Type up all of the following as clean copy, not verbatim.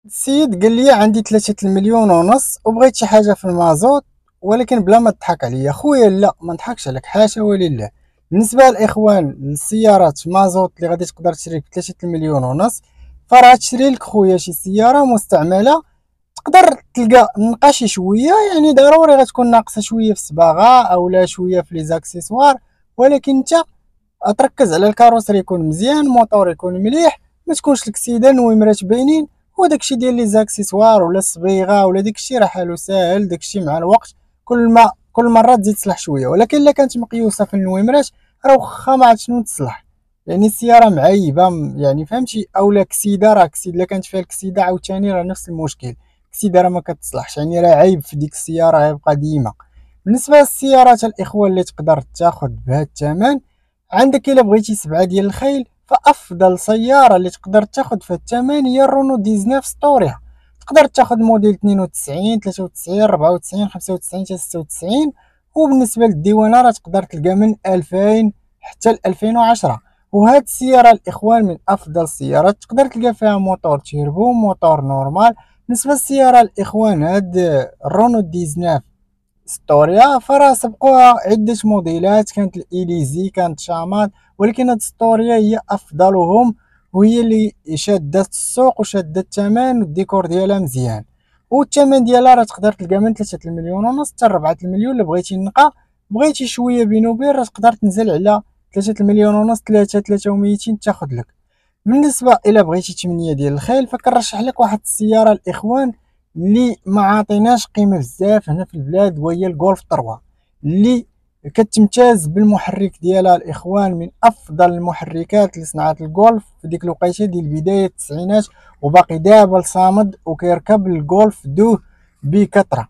السيد قال لي عندي 3 المليون ونص وبغيت شي حاجه في المازوت، ولكن بلا ما تضحك عليا خويا. لا ما نضحكش عليك، حاشا ولله. بالنسبه للاخوان السيارات مازوت اللي غادي تقدر تشري ب 3 المليون ونص، فراه تشري لك خويا شي سياره مستعمله تقدر تلقى نقاشي شويه، يعني ضروري غتكون ناقصه شويه في الصباغه او لا شويه في لي زاكسيسوار، ولكن انت تركز على الكاروسري يكون مزيان، موتور يكون مليح، ما تكونش الكسيده نويمرات باينين. وداكشي ديال لي زاكسيسوار ولا الصبيغه ولا داكشي راه حالو ساهل، داكشي مع الوقت كل مره تزيد تصلح شويه. ولكن الا كانت مقيوسه في النويمرات راه واخا ما عرفت شنو تصلح، يعني السياره معيبه يعني فهمتي، اولا كسيده، راه كسيده الا كانت فيها الكسيده عاوتاني راه نفس المشكل، الكسيده راه ما كتصلحش، يعني راه عيب في ديك السياره غيبقى ديما. بالنسبه للسيارات الاخوه اللي تقدر تاخذ بهذا الثمن، عندك الا بغيتي 7 الخيل، فافضل سياره اللي تقدر تاخذ في الثمن هي الرونو 19 ستوريا. تقدر تاخذ موديل 92 93 94 95 حتى 96. وبالنسبه للديوانه راه تقدر تلقى من 2000 حتى ل 2010. وهاد السياره الاخوان من افضل السيارات، تقدر تلقى فيها موتور تيربو موتور نورمال. بالنسبه للسياره الاخوان هاد الرونو 19 ستوريا فراه سبقوها عدة موديلات، كانت الإليزي كانت شامات، ولكن هاد ستوريا هي أفضلهم، وهي اللي شادت السوق وشادت الثمن والديكور ديالها مزيان. والثمن ديالها راه تقدر تلقى من 3 المليون ونص حتى 4 المليون. اللي بغيتي نقا بغيتي شوية بينو وبين راه تقدر تنزل على 3 المليون ونص، 3 وميتين تاخد لك. بالنسبه الى بغيتي 8 الخيل فكنرشح لك واحد السياره الاخوان اللي ما عاطيناش قيمه بزاف هنا في البلاد، وهي الجولف 3 اللي كتمتاز بالمحرك ديالها الاخوان، من افضل المحركات اللي صنعت الجولف في ديك الوقيته ديال بدايه التسعينات، وباقي دابا صامد وكيركب الجولف دو بكثره.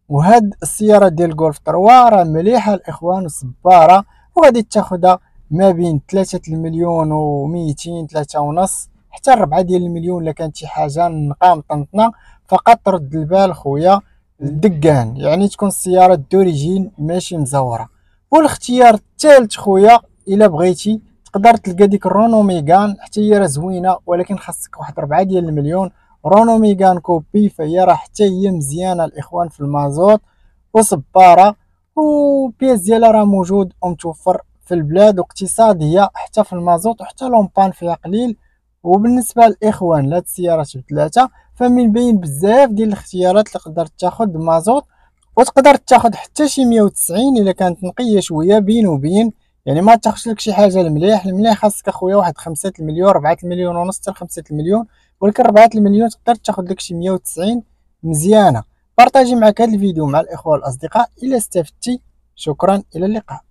وهاد السياره ديال الجولف 3 راه مليحه الاخوان وصباره، وغادي تاخدها ما بين 3 المليون و200، 3 ونص حتى 4 المليون. الا كانت شي حاجه نقام طنطنه فقط رد البال خويا الدقان، يعني تكون السياره دوريجين ماشي مزوره. والاختيار الثالث خويا الا بغيتي تقدر تلقى ديك الرونو ميغان، حتى هي راه زوينه ولكن خاصك واحد 4 المليون. رونو ميغان كوبي فهي راه حتى هي مزيانه الاخوان في المازوت وصباره، وبياس ديالها راه موجود ومتوفر في البلاد، واقتصاديه حتى في المازوت، وحتى لومبان فيها قليل. وبالنسبه للاخوان لهاد السيارات بثلاثه فمن بين بزاف ديال الاختيارات اللي تقدر تاخذ مازوت، وتقدر تاخذ حتى شي 190 الا كانت نقيه شويه بين وبين، يعني ما تاخذش لك شي حاجه المليح خاصك اخويا واحد 5 المليون 4 المليون ونص حتى 5 المليون. ولكن 4 المليون تقدر تاخذ لك شي 190 مزيانه. بارطاجي معك هذا الفيديو مع الاخوه والاصدقاء الى استفدتي. شكرا، الى اللقاء.